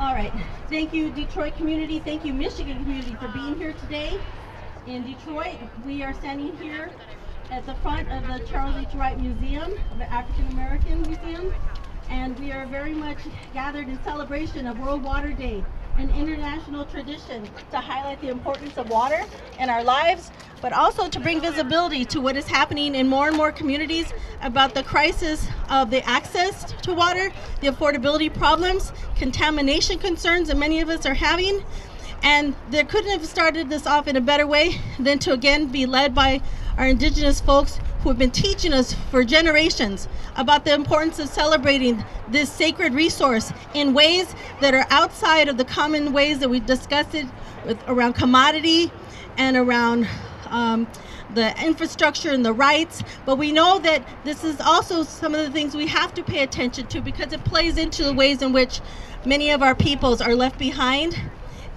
All right. Thank you, Detroit community. Thank you, Michigan community, for being here today in Detroit. We are standing here at the front of the Charles H. Wright Museum, the African American Museum, and we are very much gathered in celebration of World Water Day, an international tradition to highlight the importance of water in our lives, but also to bring visibility to what is happening in more and more communities about the crisis of the access to water, the affordability problems, contamination concerns that many of us are having. And they couldn't have started this off in a better way than to again be led by our indigenous folks who have been teaching us for generations about the importance of celebrating this sacred resource in ways that are outside of the common ways that we discussed it with, around commodity and around the infrastructure and the rights. But we know that this is also some of the things we have to pay attention to because it plays into the ways in which many of our peoples are left behind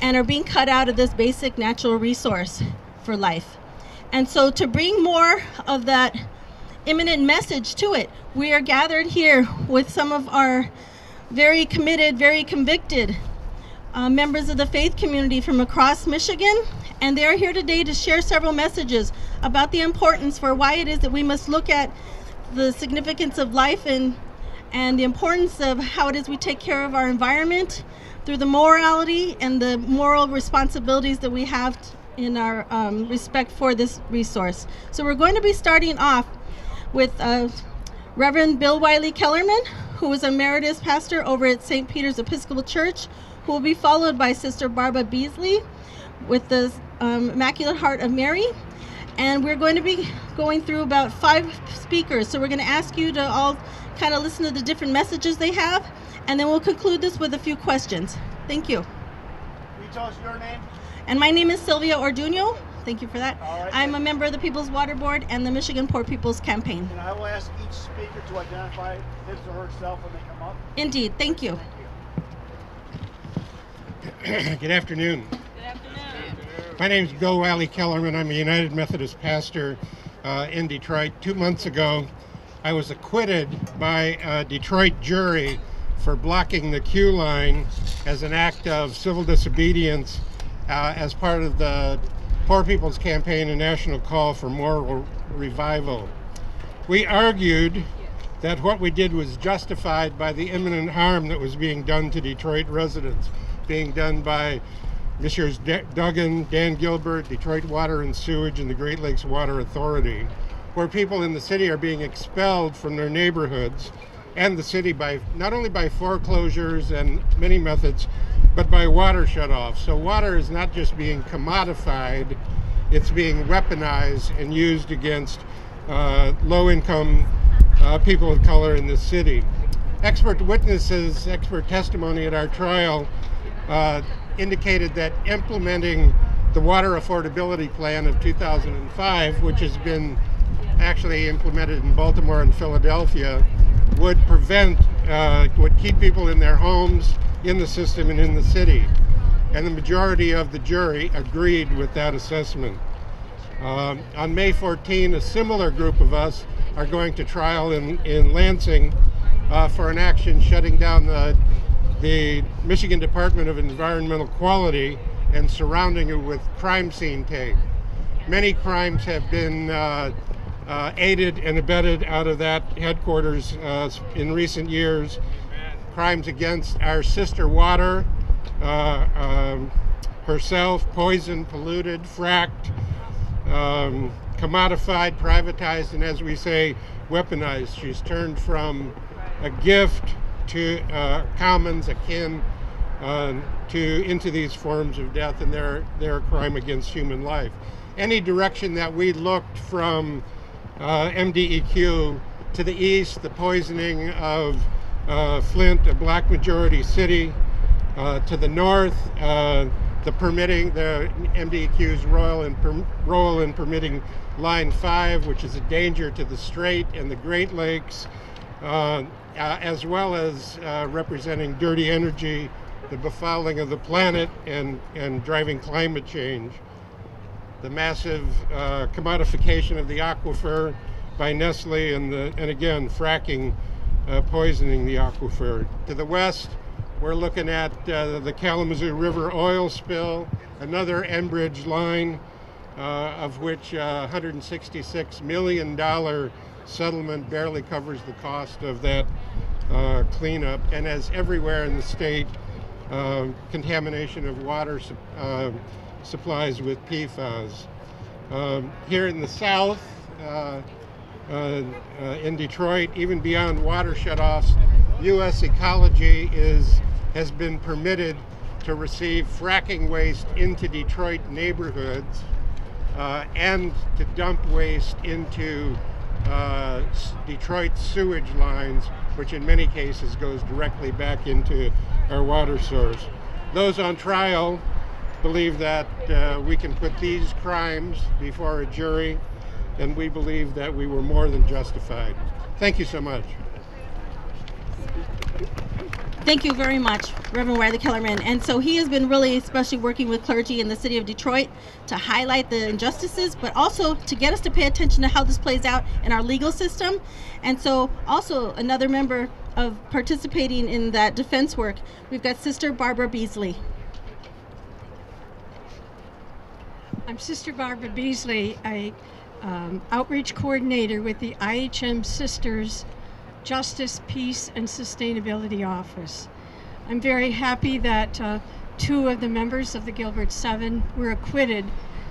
and are being cut out of this basic natural resource for life. And so to bring more of that imminent message to it, we are gathered here with some of our very committed, very convicted members of the faith community from across Michigan. And they are here today to share several messages about the importance for why it is that we must look at the significance of life and the importance of how it is we take care of our environment through the morality and the moral responsibilities that we have in our respect for this resource. So we're going to be starting off with Reverend Bill Wylie-Kellermenn, who is emeritus pastor over at St. Peter's Episcopal Church, who will be followed by Sister Barb Beesley with the Immaculate Heart of Mary. And we're going to be going through about 5 speakers. So we're going to ask you to all kind of listen to the different messages they have, and then we'll conclude this with a few questions. Thank you. Can you tell us your name? And my name is Sylvia Orduno. Thank you for that. All right. I'm a member of the People's Water Board and the Michigan Poor People's Campaign. And I will ask each speaker to identify his or herself when they come up. Indeed. Thank you. Good afternoon. Good afternoon. My name is Bill Wylie-Kellermenn. I'm a United Methodist pastor in Detroit. 2 months ago, I was acquitted by a Detroit jury for blocking the queue line as an act of civil disobedience as part of the Poor People's Campaign, a national call for moral revival. We argued that what we did was justified by the imminent harm that was being done to Detroit residents, being done by Messrs. Duggan, Dan Gilbert, Detroit Water and Sewage, and the Great Lakes Water Authority, where people in the city are being expelled from their neighborhoods and the city by not only by foreclosures and many methods, but by water shutoffs. So water is not just being commodified, it's being weaponized and used against low-income people of color in the city. Expert witnesses, expert testimony at our trial indicated that implementing the Water Affordability Plan of 2005, which has been actually implemented in Baltimore and Philadelphia, would would keep people in their homes, in the system, and in the city. And the majority of the jury agreed with that assessment. On May 14, a similar group of us are going to trial in Lansing for an action shutting down the Michigan Department of Environmental Quality and surrounding it with crime scene tape. Many crimes have been aided and abetted out of that headquarters in recent years. Crimes against our sister water, herself, poisoned, polluted, fracked, commodified, privatized, and as we say, weaponized. She's turned from a gift to commons, akin into these forms of death, and they're a crime against human life. Any direction that we looked from MDEQ to the east, the poisoning of Flint, a black majority city, to the north, the MDEQ's role in permitting Line 5, which is a danger to the Strait and the Great Lakes, as well as representing dirty energy, the befouling of the planet, and driving climate change. The massive commodification of the aquifer by Nestle, and again, fracking poisoning the aquifer. To the west, We're looking at the Kalamazoo River oil spill, another Enbridge line, of which $166 million settlement barely covers the cost of that cleanup. And as everywhere in the state, contamination of water supplies with PFAS. Here in the south, in Detroit, even beyond water shutoffs, U.S. Ecology has been permitted to receive fracking waste into Detroit neighborhoods and to dump waste into Detroit sewage lines, which in many cases goes directly back into our water source. Those on trial believe that we can put these crimes before a jury, and we believe that we were more than justified. Thank you so much. Thank you very much, Reverend Wylie-Kellermenn. And so he has been really especially working with clergy in the city of Detroit to highlight the injustices, but also to get us to pay attention to how this plays out in our legal system. And so also another member of participating in that defense work, we've got Sister Barb Beesley. I'm Sister Barb Beesley, a outreach coordinator with the IHM Sisters Justice, Peace, and Sustainability Office. I'm very happy that 2 of the members of the Gilbert 7 were acquitted.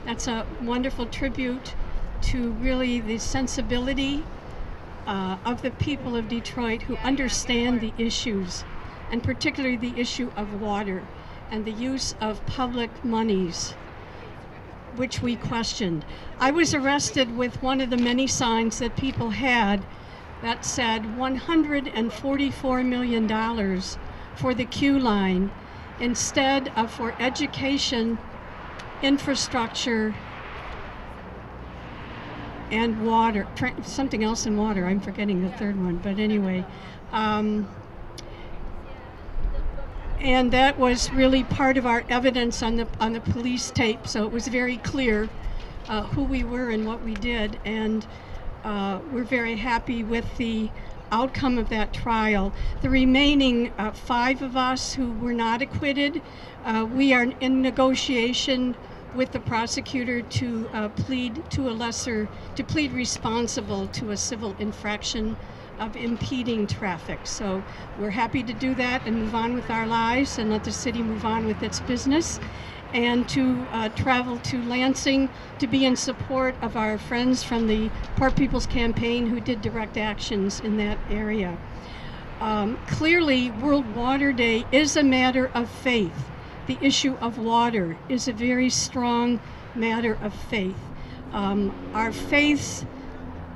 That's a wonderful tribute to really the sensibility of the people of Detroit who understand the issues, and particularly the issue of water and the use of public monies, which we questioned. I was arrested with one of the many signs that people had that said $144 million for the Q line instead of for education, infrastructure, and water, something else in water. I'm forgetting the third one, but anyway. And that was really part of our evidence on the police tape, so it was very clear who we were and what we did. And we're very happy with the outcome of that trial. The remaining 5 of us who were not acquitted, we are in negotiation with the prosecutor to plead responsible to a civil infraction of impeding traffic. So we're happy to do that and move on with our lives and let the city move on with its business, and to travel to Lansing to be in support of our friends from the Poor People's Campaign who did direct actions in that area. Clearly, World Water Day is a matter of faith. The issue of water is a very strong matter of faith. Our faiths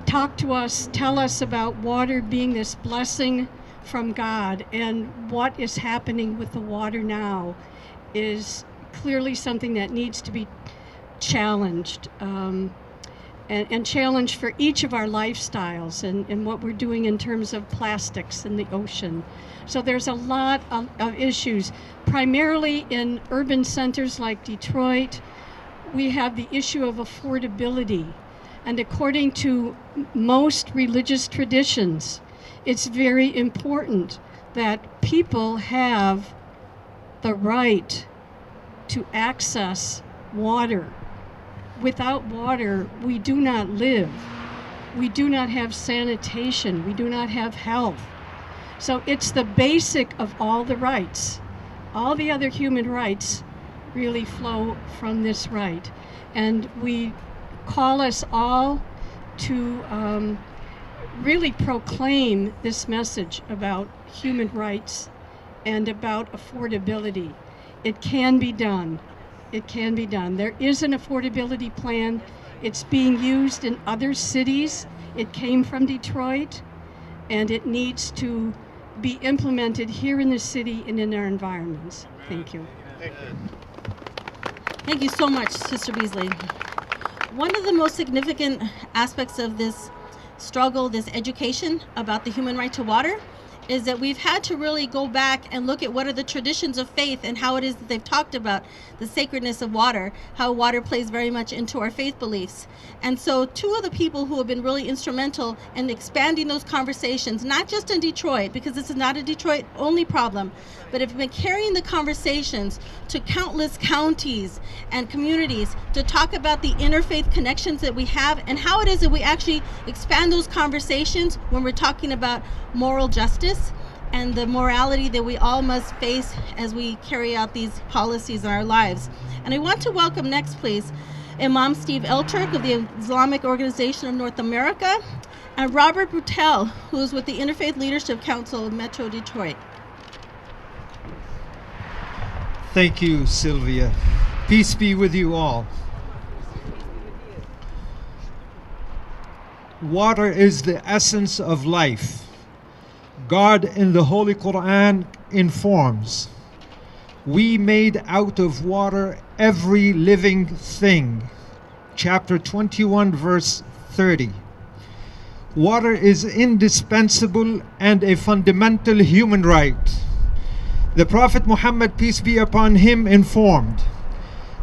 talk to us, tell us about water being this blessing from God, and what is happening with the water now is clearly something that needs to be challenged, and challenged for each of our lifestyles and what we're doing in terms of plastics in the ocean. So there's a lot of issues, primarily in urban centers like Detroit. We have the issue of affordability, and according to most religious traditions, it's very important that people have the right to access water. Without water, we do not live. We do not have sanitation. We do not have health. So it's the basic of all the rights. All the other human rights really flow from this right. And we call us all to really proclaim this message about human rights and about affordability. It can be done. It can be done. There is an affordability plan. It's being used in other cities. It came from Detroit, and it needs to be implemented here in the city and in our environments. Thank you. Thank you. Thank you so much, Sister Beesley. One of the most significant aspects of this struggle, this education about the human right to water, is that we've had to really go back and look at what are the traditions of faith and how it is that they've talked about the sacredness of water, how water plays very much into our faith beliefs. And so two of the people who have been really instrumental in expanding those conversations, not just in Detroit, because this is not a Detroit only problem, but have been carrying the conversations to countless counties and communities to talk about the interfaith connections that we have and how it is that we actually expand those conversations when we're talking about moral justice and the morality that we all must face as we carry out these policies in our lives. And I want to welcome next, please, Imam Steve of the Islamic Organization of North America, and Robert Boutel, who is with the Interfaith Leadership Council of Metro Detroit. Thank you, Sylvia. Peace be with you all. Water is the essence of life. God in the Holy Quran informs, "We made out of water every living thing." Chapter 21, verse 30. Water is indispensable and a fundamental human right. The Prophet Muhammad, peace be upon him, informed,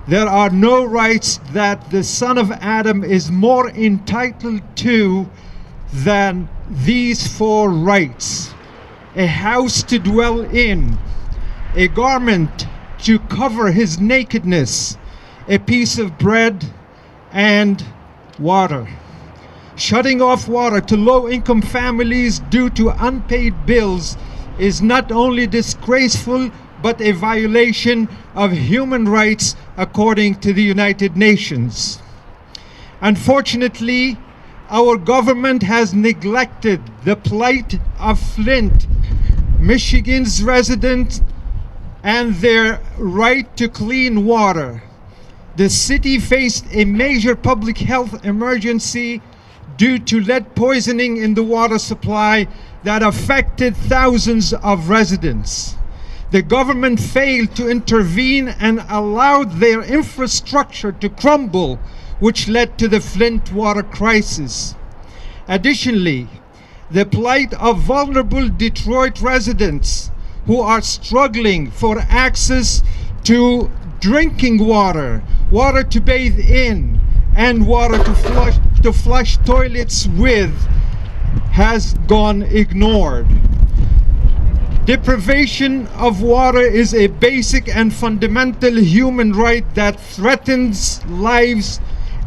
"There are no rights that the son of Adam is more entitled to than these four rights: a house to dwell in, a garment to cover his nakedness, a piece of bread, and water." Shutting off water to low-income families due to unpaid bills is not only disgraceful, but a violation of human rights according to the United Nations. Unfortunately, our government has neglected the plight of Flint, Michigan's residents, and their right to clean water. The city faced a major public health emergency due to lead poisoning in the water supply that affected thousands of residents. The government failed to intervene and allowed their infrastructure to crumble, which led to the Flint water crisis. Additionally, the plight of vulnerable Detroit residents who are struggling for access to drinking water, water to bathe in, and water to flush toilets with has gone ignored. Deprivation of water is a basic and fundamental human right that threatens lives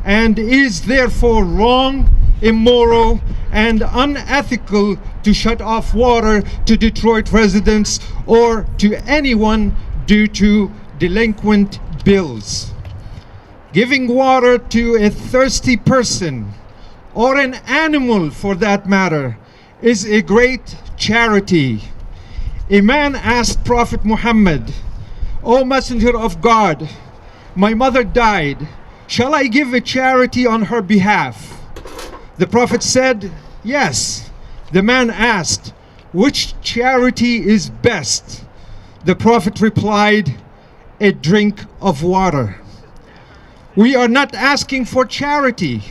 and is therefore wrong, immoral, and unethical to shut off water to Detroit residents or to anyone due to delinquent bills. Giving water to a thirsty person, or an animal for that matter, is a great charity. A man asked Prophet Muhammad, "O Messenger of God, my mother died. Shall I give a charity on her behalf?" The Prophet said, "Yes." The man asked, "Which charity is best?" The Prophet replied, "A drink of water." We are not asking for charity.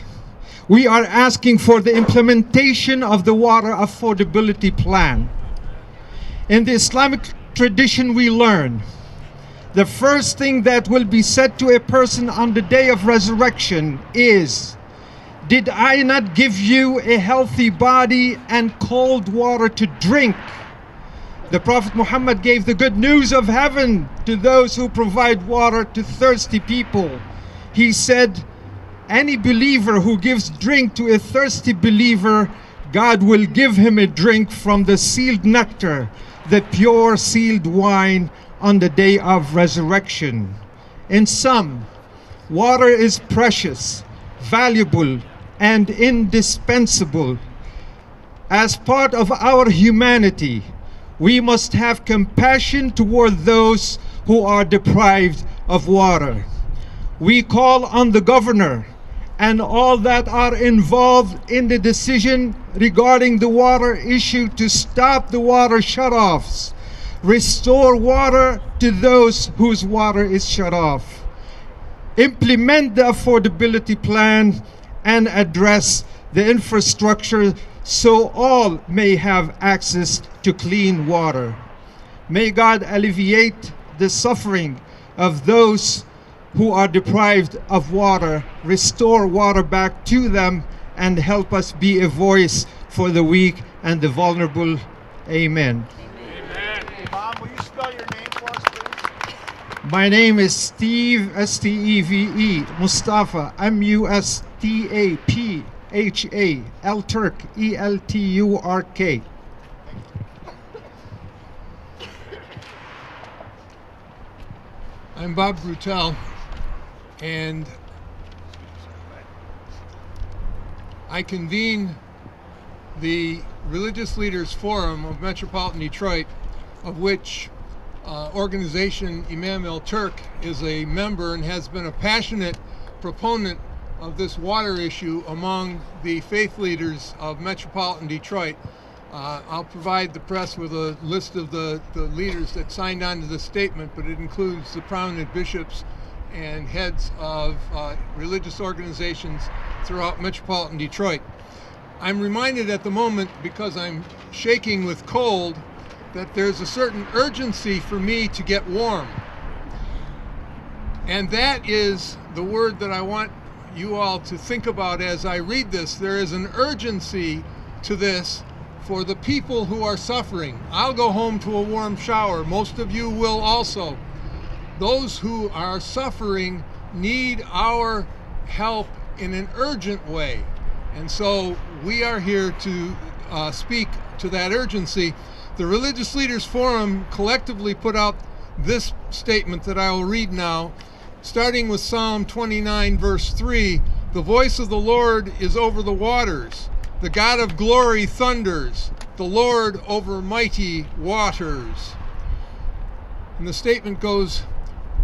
We are asking for the implementation of the water affordability plan. In the Islamic tradition, we learn the first thing that will be said to a person on the day of resurrection is, "Did I not give you a healthy body and cold water to drink?" The Prophet Muhammad gave the good news of heaven to those who provide water to thirsty people. He said, "Any believer who gives drink to a thirsty believer, God will give him a drink from the sealed nectar, the pure sealed wine on the day of resurrection." In sum, water is precious, valuable, and indispensable. As part of our humanity, we must have compassion toward those who are deprived of water. We call on the governor and all that are involved in the decision regarding the water issue to stop the water shutoffs, restore water to those whose water is shut off, implement the affordability plan, and address the infrastructure so all may have access to clean water. May God alleviate the suffering of those who are deprived of water, restore water back to them, and help us be a voice for the weak and the vulnerable. Amen. Imam, will you spell your name for us, please? My name is Steve, S-T-E-V-E, Mustafa, M-U-S-T-A-P-H-A, Alturk, E-L-T-U-R-K. I'm Bob Brutel, and I convene the Religious Leaders Forum of Metropolitan Detroit, of which organization Imam Turk is a member and has been a passionate proponent of this water issue among the faith leaders of Metropolitan Detroit. I'll provide the press with a list of the leaders that signed on to the statement, but it includes the prominent bishops and heads of religious organizations throughout Metropolitan Detroit. I'm reminded at the moment, because I'm shaking with cold, that there's a certain urgency for me to get warm. And that is the word that I want you all to think about as I read this. There is an urgency to this for the people who are suffering. I'll go home to a warm shower. Most of you will also. Those who are suffering need our help in an urgent way. And so we are here to speak to that urgency. The Religious Leaders Forum collectively put out this statement that I will read now, starting with Psalm 29, verse 3. The voice of the Lord is over the waters. The God of glory thunders, the Lord over mighty waters. And the statement goes,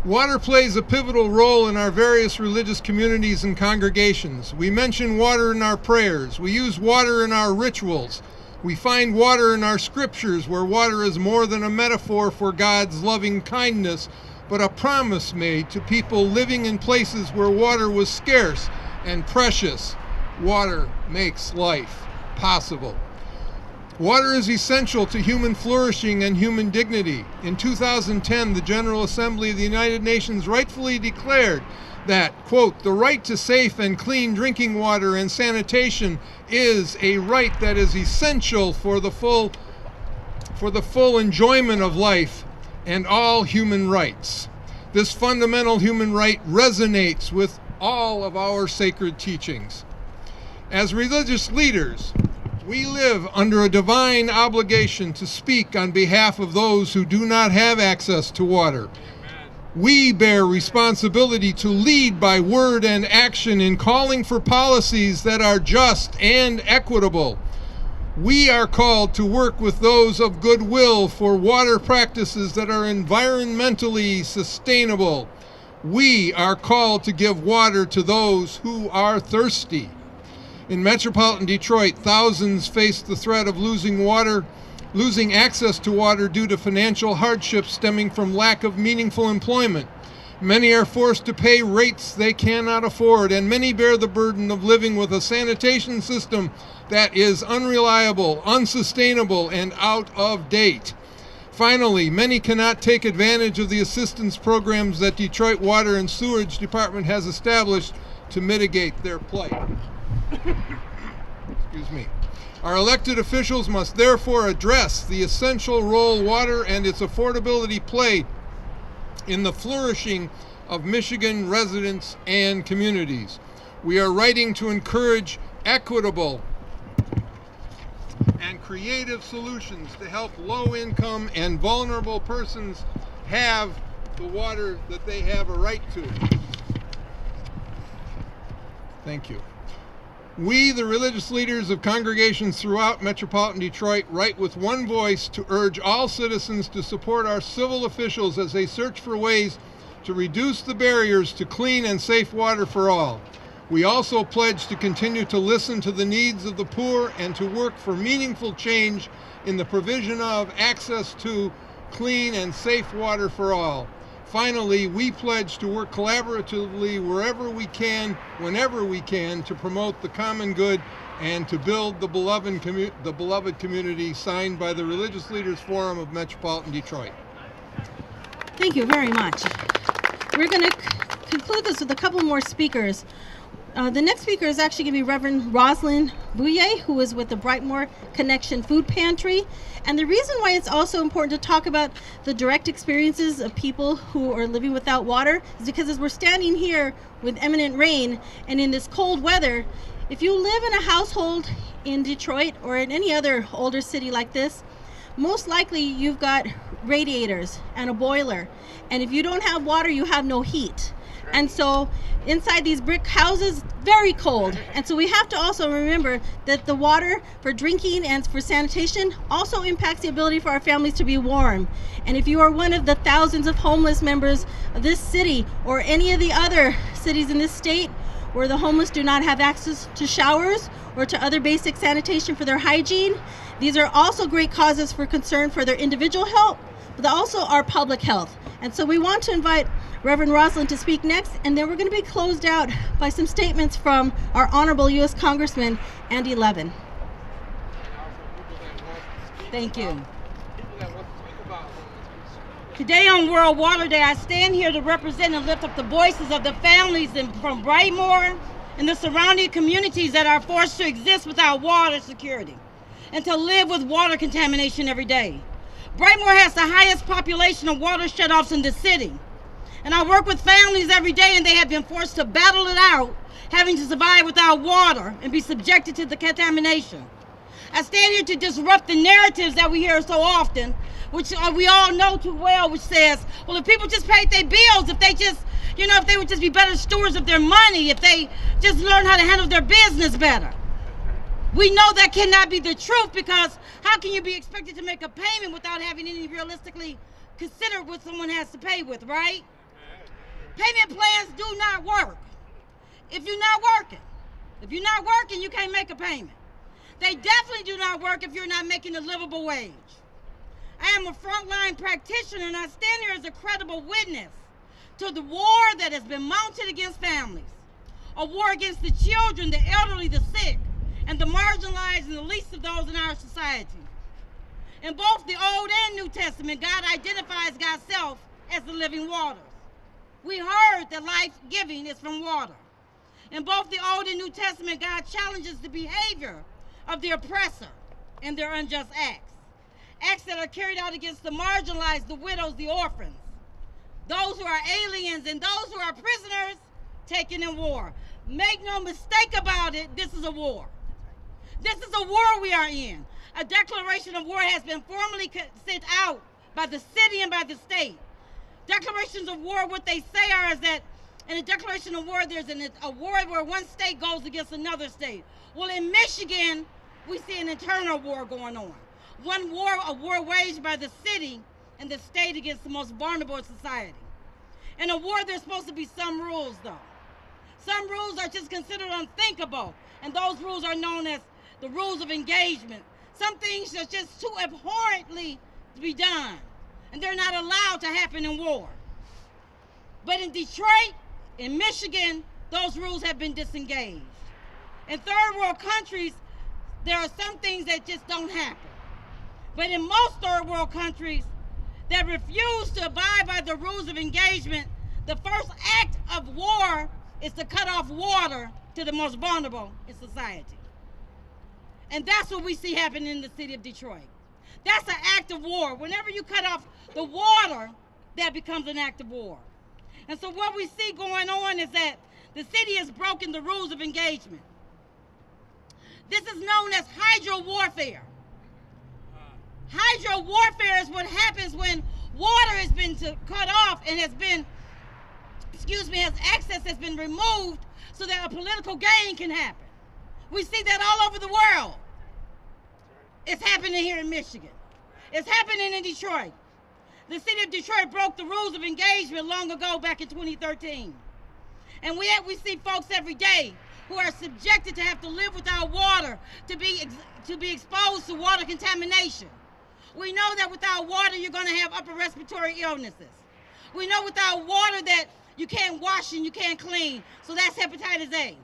water plays a pivotal role in our various religious communities and congregations. We mention water in our prayers. We use water in our rituals. We find water in our scriptures, where water is more than a metaphor for God's loving kindness, but a promise made to people living in places where water was scarce and precious. Water makes life possible. Water is essential to human flourishing and human dignity. In 2010, the General Assembly of the United Nations rightfully declared that, quote, the right to safe and clean drinking water and sanitation is a right that is essential for the full enjoyment of life and all human rights. This fundamental human right resonates with all of our sacred teachings. As religious leaders, we live under a divine obligation to speak on behalf of those who do not have access to water. We bear responsibility to lead by word and action in calling for policies that are just and equitable. We are called to work with those of goodwill for water practices that are environmentally sustainable. We are called to give water to those who are thirsty. In Metropolitan Detroit, thousands face the threat of losing access to water due to financial hardships stemming from lack of meaningful employment. Many are forced to pay rates they cannot afford, and many bear the burden of living with a sanitation system that is unreliable, unsustainable, and out of date. Finally, many cannot take advantage of the assistance programs that Detroit Water and Sewerage Department has established to mitigate their plight. Excuse me. Our elected officials must therefore address the essential role water and its affordability play in the flourishing of Michigan residents and communities. We are writing to encourage equitable and creative solutions to help low-income and vulnerable persons have the water that they have a right to. Thank you. We, the religious leaders of congregations throughout Metropolitan Detroit, write with one voice to urge all citizens to support our civil officials as they search for ways to reduce the barriers to clean and safe water for all. We also pledge to continue to listen to the needs of the poor and to work for meaningful change in the provision of access to clean and safe water for all. Finally, we pledge to work collaboratively wherever we can, whenever we can, to promote the common good and to build the beloved community signed by the Religious Leaders Forum of Metropolitan Detroit. Thank you very much. We're going to conclude this with a couple more speakers. The next speaker is actually going to be Reverend Roslyn Bouier, who is with the Brightmoor Connection Food Pantry. And the reason why it's also important to talk about the direct experiences of people who are living without water is because as we're standing here with imminent rain and in this cold weather, if you live in a household in Detroit or in any other older city like this, most likely you've got radiators and a boiler. And if you don't have water, you have no heat. And so inside these brick houses, very cold. And so we have to also remember that the water for drinking and for sanitation also impacts the ability for our families to be warm. And if you are one of the thousands of homeless members of this city or any of the other cities in this state where the homeless do not have access to showers or to other basic sanitation for their hygiene, these are also great causes for concern for their individual health, but also our public health. And so we want to invite Reverend Roslyn to speak next, and then we're going to be closed out by some statements from our Honorable U.S. Congressman Andy Levin. Thank you. Today on World Water Day, I stand here to represent and lift up the voices of the families from Brightmoor and the surrounding communities that are forced to exist without water security and to live with water contamination every day. Brightmoor has the highest population of water shutoffs in the city. And I work with families every day, and they have been forced to battle it out, having to survive without water and be subjected to the contamination. I stand here to disrupt the narratives that we hear so often, which we all know too well, which says, well, if people just paid their bills, if they just, if they would just be better stewards of their money, if they just learn how to handle their business better. We know that cannot be the truth, because how can you be expected to make a payment without having any realistically consider what someone has to pay with, right? Payment plans do not work if you're not working. If you're not working, you can't make a payment. They definitely do not work if you're not making a livable wage. I am a frontline practitioner, and I stand here as a credible witness to the war that has been mounted against families, a war against the children, the elderly, the sick, and the marginalized and the least of those in our society. In both the Old and New Testament, God identifies God's self as the living waters. We heard that life-giving is from water. In both the Old and New Testament, God challenges the behavior of the oppressor and their unjust acts. Acts that are carried out against the marginalized, the widows, the orphans, those who are aliens, and those who are prisoners taken in war. Make no mistake about it, this is a war. This is a war we are in. A declaration of war has been formally sent out by the city and by the state. Declarations of war, what they say is that in a declaration of war, there's a war where one state goes against another state. Well, in Michigan, we see an internal war going on. A war waged by the city and the state against the most vulnerable in society. In a war, there's supposed to be some rules, though. Some rules are just considered unthinkable, and those rules are known as the rules of engagement. Some things are just too abhorrently to be done, and they're not allowed to happen in war. But in Detroit, in Michigan, those rules have been disengaged. In third world countries, there are some things that just don't happen. But in most third world countries that refuse to abide by the rules of engagement, the first act of war is to cut off water to the most vulnerable in society. And that's what we see happening in the city of Detroit. That's an act of war. Whenever you cut off the water, that becomes an act of war. And so what we see going on is that the city has broken the rules of engagement. This is known as hydro warfare. Hydro warfare is what happens when water has been cut off and has access has been removed so that a political gain can happen. We see that all over the world. It's happening here in Michigan. It's happening in Detroit. The city of Detroit broke the rules of engagement long ago, back in 2013. And we see folks every day who are subjected to have to live without water, to be exposed to water contamination. We know that without water, you're going to have upper respiratory illnesses. We know without water that you can't wash and you can't clean, so that's hepatitis A.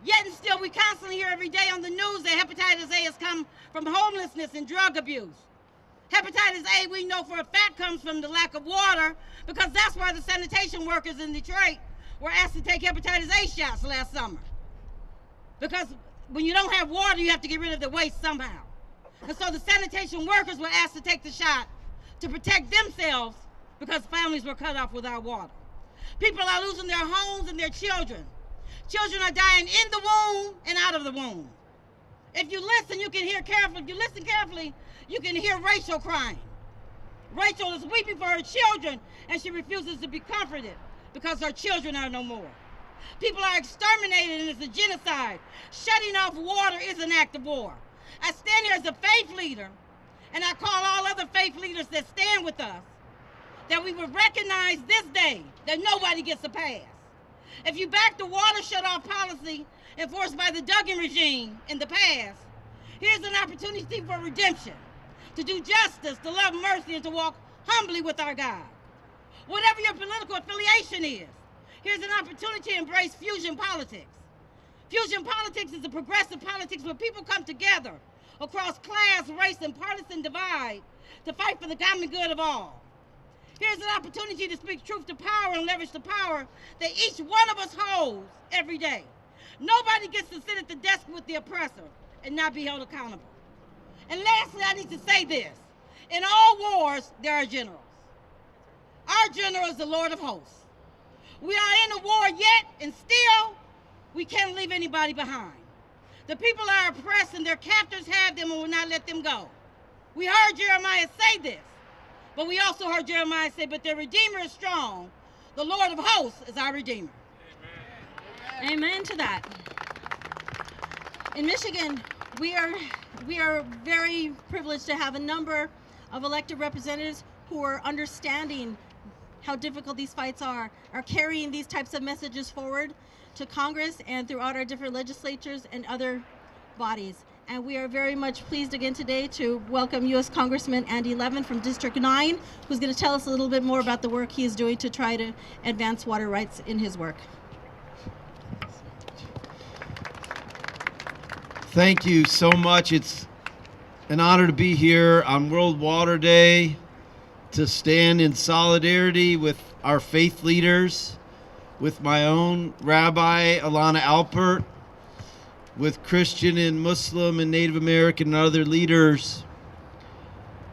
Yet and still, we constantly hear every day on the news that hepatitis A has come from homelessness and drug abuse. Hepatitis A, we know for a fact, comes from the lack of water, because that's why the sanitation workers in Detroit were asked to take hepatitis A shots last summer. Because when you don't have water, you have to get rid of the waste somehow. And so the sanitation workers were asked to take the shot to protect themselves because families were cut off without water. People are losing their homes and their children. Children are dying in the womb and out of the womb. If you listen, you can hear carefully. If you listen carefully, you can hear Rachel crying. Rachel is weeping for her children, and she refuses to be comforted because her children are no more. People are exterminated, and it's a genocide. Shutting off water is an act of war. I stand here as a faith leader, and I call all other faith leaders that stand with us, that we would recognize this day that nobody gets a pass. If you back the water shut-off policy enforced by the Duggan regime in the past, here's an opportunity for redemption, to do justice, to love mercy, and to walk humbly with our God. Whatever your political affiliation is, here's an opportunity to embrace fusion politics. Fusion politics is a progressive politics where people come together across class, race, and partisan divide to fight for the common good of all. Here's an opportunity to speak truth to power and leverage the power that each one of us holds every day. Nobody gets to sit at the desk with the oppressor and not be held accountable. And lastly, I need to say this. In all wars, there are generals. Our general is the Lord of hosts. We are in a war yet, and still, we can't leave anybody behind. The people are oppressed, and their captors have them and will not let them go. We heard Jeremiah say this, but we also heard Jeremiah say, but their Redeemer is strong. The Lord of hosts is our Redeemer. Amen. Amen to that. In Michigan, we are very privileged to have a number of elected representatives who are understanding how difficult these fights are carrying these types of messages forward to Congress and throughout our different legislatures and other bodies. And we are very much pleased again today to welcome U.S. Congressman Andy Levin from District 9, who's going to tell us a little bit more about the work he is doing to try to advance water rights in his work. Thank you so much. It's an honor to be here on World Water Day, to stand in solidarity with our faith leaders, with my own Rabbi Alana Alpert, with Christian and Muslim and Native American and other leaders,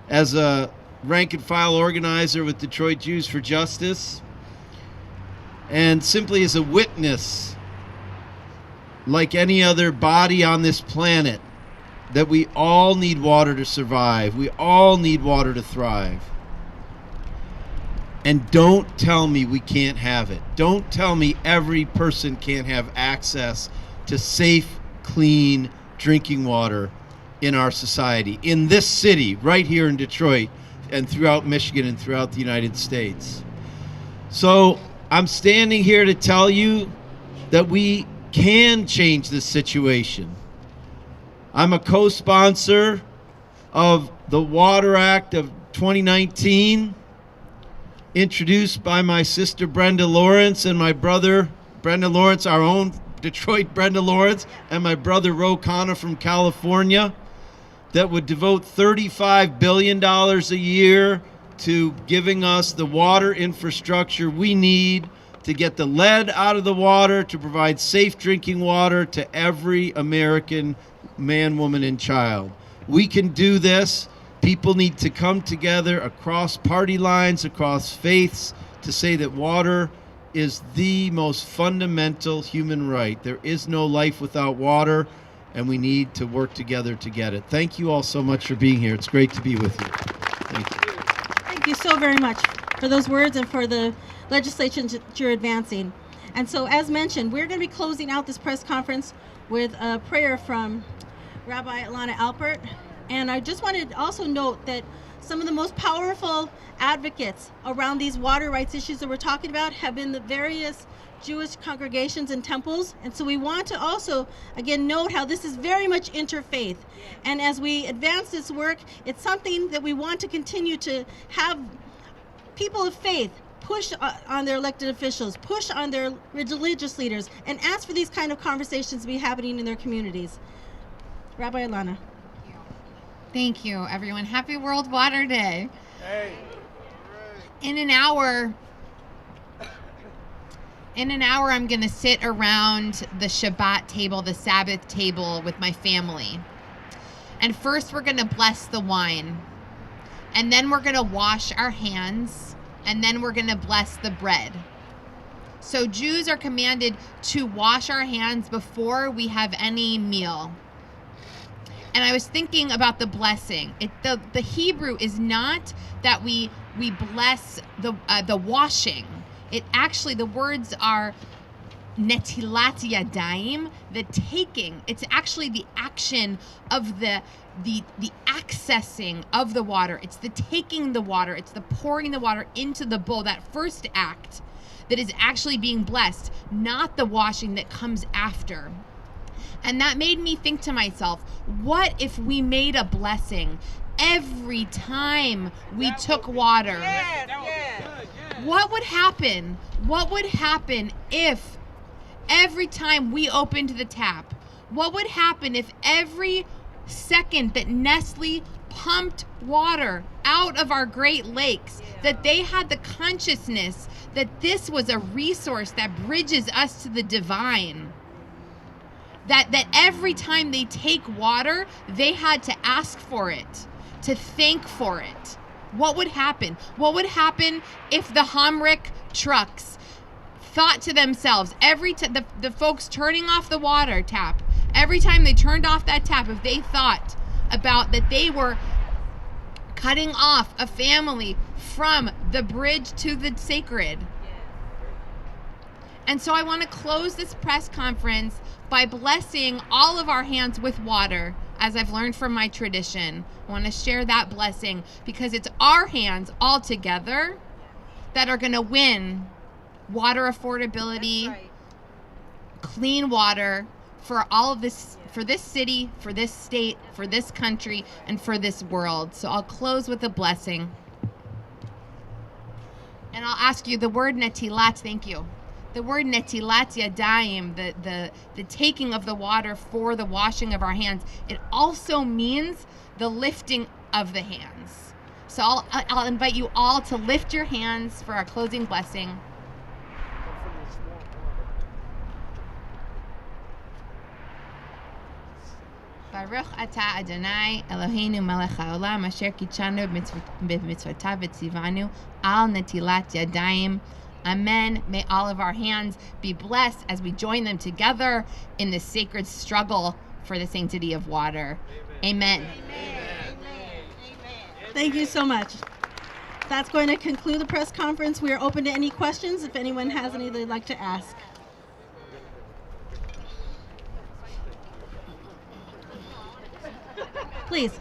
as a rank and file organizer with Detroit Jews for Justice, and simply as a witness, like any other body on this planet, that we all need water to survive. We all need water to thrive. And don't tell me we can't have it. Don't tell me every person can't have access to safe, clean drinking water in our society, in this city, right here in Detroit, and throughout Michigan and throughout the United States. So I'm standing here to tell you that we can change this situation. I'm a co-sponsor of the Water Act of 2019, introduced by my sister Brenda Lawrence and my brother Brenda Lawrence, our own Detroit Brenda Lawrence, and my brother Ro Khanna from California, that would devote $35 billion a year to giving us the water infrastructure we need to get the lead out of the water, to provide safe drinking water to every American man, woman, and child. We can do this. People need to come together across party lines, across faiths, to say that water is the most fundamental human right. There is no life without water, and we need to work together to get it. Thank you all so much for being here. It's great to be with you. Thank you. Thank you so very much for those words and for the legislation that you're advancing. And so, as mentioned, we're going to be closing out this press conference with a prayer from Rabbi Alana Alpert. And I just wanted to also note that some of the most powerful advocates around these water rights issues that we're talking about have been the various Jewish congregations and temples. And so we want to also, again, note how this is very much interfaith. And as we advance this work, it's something that we want to continue to have people of faith push on their elected officials, push on their religious leaders, and ask for these kind of conversations to be happening in their communities. Rabbi Alana. Thank you, everyone. Happy World Water Day. Hey. In an hour, I'm going to sit around the Shabbat table, the Sabbath table with my family. And first we're going to bless the wine. And then we're going to wash our hands. And then we're going to bless the bread. So Jews are commanded to wash our hands before we have any meal. And I was thinking about the blessing. The Hebrew is not that we bless the washing. It actually, the words are netilat yadayim, the taking. It's actually the action of the accessing of the water. It's the taking the water. It's the pouring the water into the bowl. That first act that is actually being blessed, not the washing that comes after. And that made me think to myself, what if we made a blessing every time we took water? What would happen? What would happen if every time we opened the tap? What would happen if every second that Nestle pumped water out of our Great Lakes, that they had the consciousness that this was a resource that bridges us to the divine? That every time they take water, they had to ask for it, to thank for it. What would happen? What would happen if the Hamrick trucks thought to themselves, the folks turning off the water tap, every time they turned off that tap, if they thought about that they were cutting off a family from the bridge to the sacred. And so I want to close this press conference by blessing all of our hands with water, as I've learned from my tradition. I want to share that blessing because it's our hands all together that are going to win water affordability, clean water for all of this, for this city, for this state, for this country, and for this world. So I'll close with a blessing. And I'll ask you the word netilat, thank you. The word netilat yadayim, the taking of the water for the washing of our hands, it also means the lifting of the hands. So I'll invite you all to lift your hands for our closing blessing. Baruch atah Adonai Eloheinu melech haolam asher kitshanu b'mitzvotav v'tzivanu al netilat yadayim. Amen. May all of our hands be blessed as we join them together in this sacred struggle for the sanctity of water. Amen. Amen. Thank you so much. That's going to conclude the press conference. We are open to any questions if anyone has any they'd like to ask. Please.